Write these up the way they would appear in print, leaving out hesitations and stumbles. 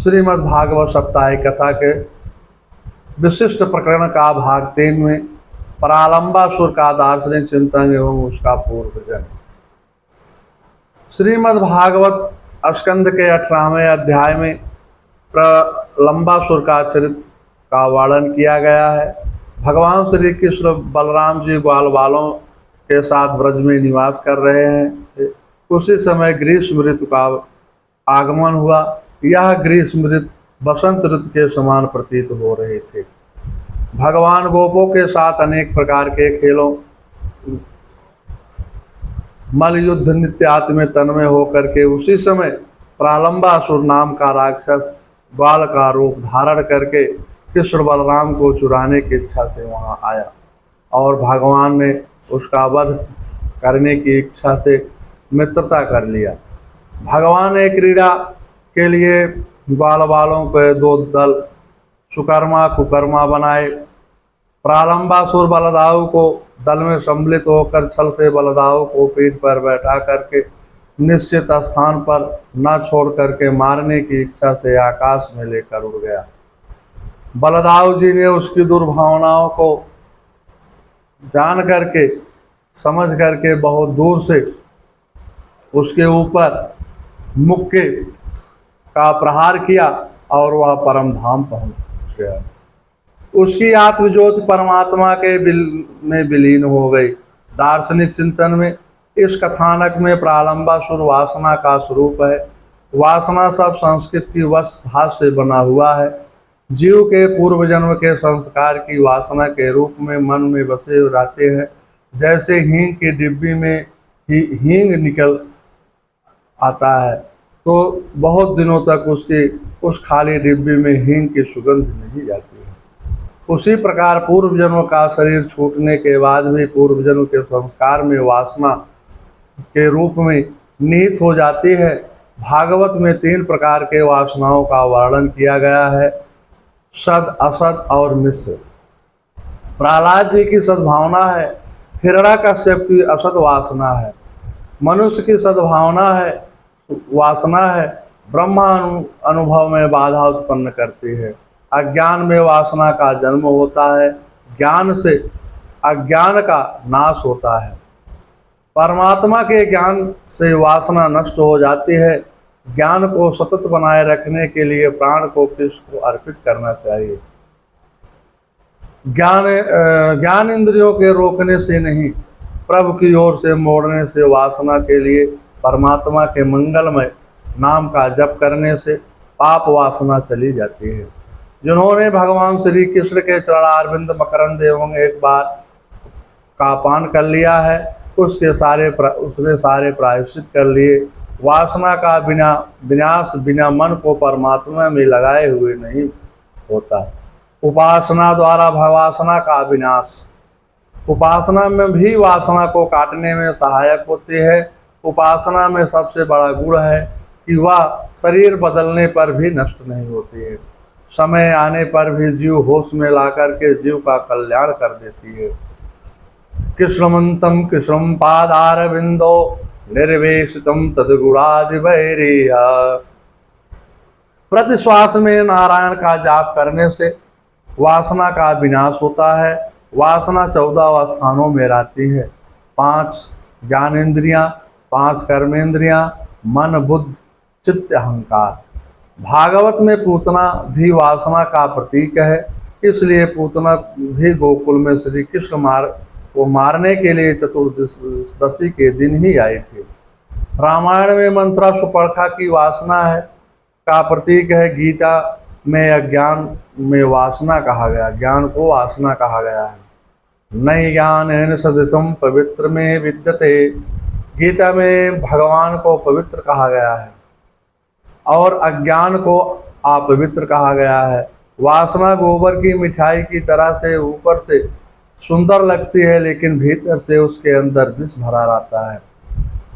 श्रीमद् भागवत साप्ताहिक कथा के विशिष्ट प्रकरण का भाग 3 में प्रालंबासुर का दार्शनिक चिंतन एवं उसका पूर्व जन्म। श्रीमद् भागवत स्कंद के 18वें अध्याय में प्रलंबासुर का चरित्र का वर्णन किया गया है। भगवान श्री कृष्ण बलराम जी ग्वाल बालों के साथ ब्रज में निवास कर रहे हैं। उसी समय ग्रीष्म ऋतु का आगमन हुआ। यह ग्रीष्म ऋतु बसंत ऋतु के समान प्रतीत हो रहे थे। भगवान गोपों के साथ अनेक प्रकार के खेलों मल युद्ध नित्यात्म में तन्मय होकर के उसी समय प्रालंबासुर नाम का राक्षस बाल का रूप धारण करके कृष्ण बलराम को चुराने की इच्छा से वहां आया और भगवान ने उसका वध करने की इच्छा से मित्रता कर लिया। भगवान ने क्रीड़ा के लिए बाल बालों के 2 दल सुकर्मा कुकर्मा बनाए। प्रालंबासुर बलदाऊ को दल में सम्मिलित होकर छल से बलदाऊ को पीठ पर बैठा करके निश्चित स्थान पर न छोड़ करके मारने की इच्छा से आकाश में लेकर उड़ गया। बलदाऊ जी ने उसकी दुर्भावनाओं को जान करके समझ करके बहुत दूर से उसके ऊपर मुक्के का प्रहार किया और वह परम धाम पहुंच गया। उसकी आत्मज्योति परमात्मा के में विलीन हो गई। दार्शनिक चिंतन में इस कथानक में प्रालंबासुर वासना का स्वरूप है। वासना सब संस्कृत की वश भाष से बना हुआ है। जीव के पूर्व जन्म के संस्कार की वासना के रूप में मन में बसे रहते हैं। जैसे हींग की डिब्बी में हींग निकल आता है तो बहुत दिनों तक उस खाली डिब्बी में हींग की सुगंध नहीं जाती है। उसी प्रकार पूर्व जन्म का शरीर छूटने के बाद भी पूर्व जन्म के संस्कार में वासना के रूप में निहित हो जाती है। भागवत में 3 प्रकार के वासनाओं का वर्णन किया गया है, सद असद और मिश्र। प्रहलाद जी की सद्भावना है, हिरण्याकश्यप की असद वासना है, मनुष्य की सद्भावना है वासना है, ब्रह्मा अनुभव में बाधा उत्पन्न करती है। अज्ञान में वासना का जन्म होता है, ज्ञान से अज्ञान का नाश होता है। परमात्मा के ज्ञान से वासना नष्ट हो जाती है। ज्ञान को सतत बनाए रखने के लिए प्राण को कृष्ण को अर्पित करना चाहिए। ज्ञान इंद्रियों के रोकने से नहीं, प्रभु की ओर से मोड़ने से वासना के लिए परमात्मा के मंगलमय नाम का जप करने से पाप वासना चली जाती है। जिन्होंने भगवान श्री कृष्ण के चरणारविंद मकरंद एवं एक बार का पान कर लिया है उसने सारे प्रायश्चित कर लिए। वासना का विनाश बिना मन को परमात्मा में लगाए हुए नहीं होता। उपासना द्वारा भवासना का विनाश। उपासना में भी वासना को काटने में सहायक होती है। उपासना में सबसे बड़ा गुण है कि वह शरीर बदलने पर भी नष्ट नहीं होती है। समय आने पर भी जीव होश में लाकर के जीव का कल्याण कर देती है। कृष्णमंतम कृष्णम पादारविंदो निर्वेशितम तद्गुणादिवैरिय। प्रति श्वास में नारायण का जाप करने से वासना का विनाश होता है। वासना 14 स्थानों में रहती है। 5 ज्ञानेन्द्रियां, 5 कर्मेंद्रियां, मन बुद्धि चित्त अहंकार। भागवत में पूतना भी वासना का प्रतीक है, इसलिए पूतना भी गोकुल में श्री कृष्ण को मारने के लिए चतुर्दशी के दिन ही आए थे। रामायण में मंत्रा सुपर्खा की वासना है का प्रतीक है। गीता में अज्ञान में वासना कहा गया, ज्ञान को वासना कहा गया है। नई ज्ञान सदृशम पवित्र में विद्यते। गीता में भगवान को पवित्र कहा गया है और अज्ञान को अपवित्र कहा गया है। वासना गोबर की मिठाई की तरह से ऊपर से सुंदर लगती है लेकिन भीतर से उसके अंदर विष भरा रहता है।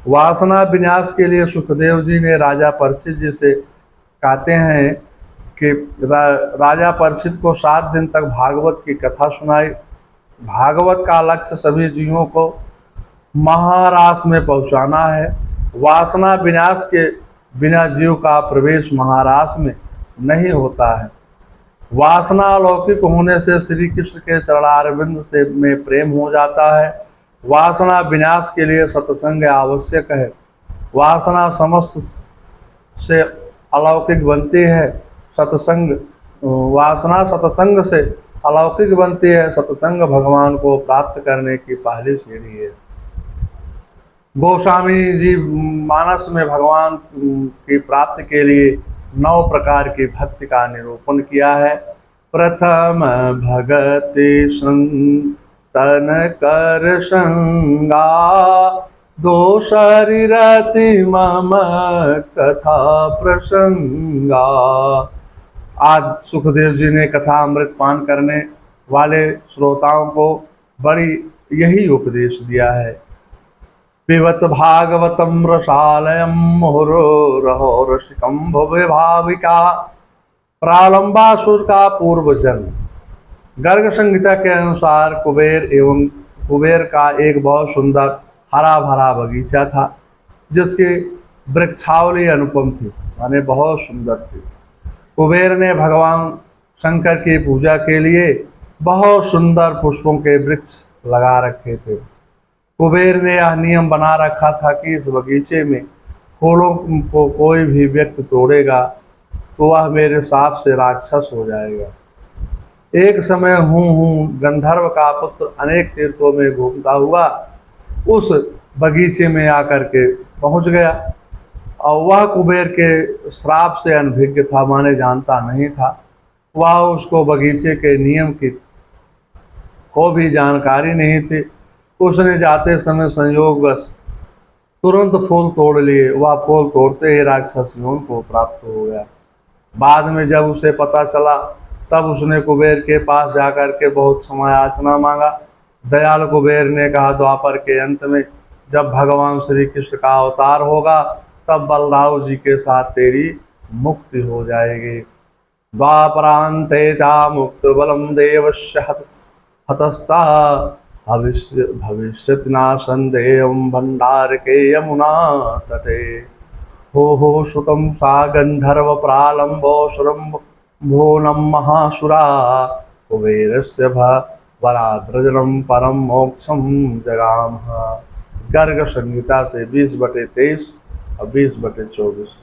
वासना विनाश के लिए सुखदेव जी ने राजा परीक्षित जी से कहते हैं कि राजा परीक्षित को 7 दिन तक भागवत की कथा सुनाई। भागवत का लक्ष्य सभी जीवों को महारास में पहुंचाना है। वासना विनाश के बिना जीव का प्रवेश महारास में नहीं होता है। वासना अलौकिक होने से श्री कृष्ण के चरणारविंद से में प्रेम हो जाता है। वासना विनाश के लिए सत्संग आवश्यक है। वासना समस्त से अलौकिक बनती है। सत्संग वासना सत्संग से अलौकिक बनती है। सत्संग भगवान को प्राप्त करने की पहली सीढ़ी है। गोस्वामी जी मानस में भगवान की प्राप्ति के लिए 9 प्रकार की भक्ति का निरूपण किया है। प्रथम भगति संतन कर संगा, दो शरीरति मम कथा प्रसंगा। आज सुखदेव जी ने कथा अमृत पान करने वाले श्रोताओं को बड़ी यही उपदेश दिया है। पिबत भागवतम रसालयम मुहुरो रसिकम भुवे भाविका। प्रालंबासुर का पूर्व जन्म। गर्ग संहिता के अनुसार कुबेर का एक बहुत सुंदर हरा भरा बगीचा था, जिसकी वृक्षावली अनुपम थी, माने बहुत सुंदर थी। कुबेर ने भगवान शंकर की पूजा के लिए बहुत सुंदर पुष्पों के वृक्ष लगा रखे थे। कुबेर ने यह नियम बना रखा था कि इस बगीचे में फूलों को कोई भी व्यक्ति तोड़ेगा तो वह मेरे शाप से राक्षस हो जाएगा। एक समय हूँ गंधर्व का पुत्र अनेक तीर्थों में घूमता हुआ उस बगीचे में आकर के पहुंच गया, और वह कुबेर के श्राप से अनभिज्ञ था, माने जानता नहीं था। वह उसको बगीचे के नियम की को भी जानकारी नहीं थी। उसने जाते समय संयोगवश तुरंत फूल तोड़ लिए। वह फूल तोड़ते ही राक्षस योनि को प्राप्त हो गया। बाद में जब उसे पता चला, तब उसने कुबेर के पास जाकर के बहुत समय याचना मांगा। दयाल कुबेर ने कहा, द्वापर के अंत में जब भगवान श्री कृष्ण का अवतार होगा, तब बलराव जी के साथ तेरी मुक्ति हो जाएगी। द्वापरांते चा मुक्त बलम देवस्य हतस्ता भविष्यत न संदेहम भंडार के यमुना तटे। हो श्रुतम सा गंधर्व प्रालंबोसुरम भूनम महासुरा, कुबेरस्य वराद्रजनम परम मोक्षम जगाम। गर्ग संहिता से 20/23 और 20/24।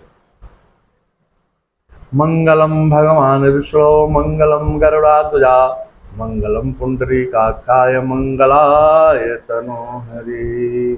मंगलम भगवान विष्णु मंगलम गरुड़ाध्वजा मंगलम पुंडरीकाक्षाय मंगलाय तनोहरि।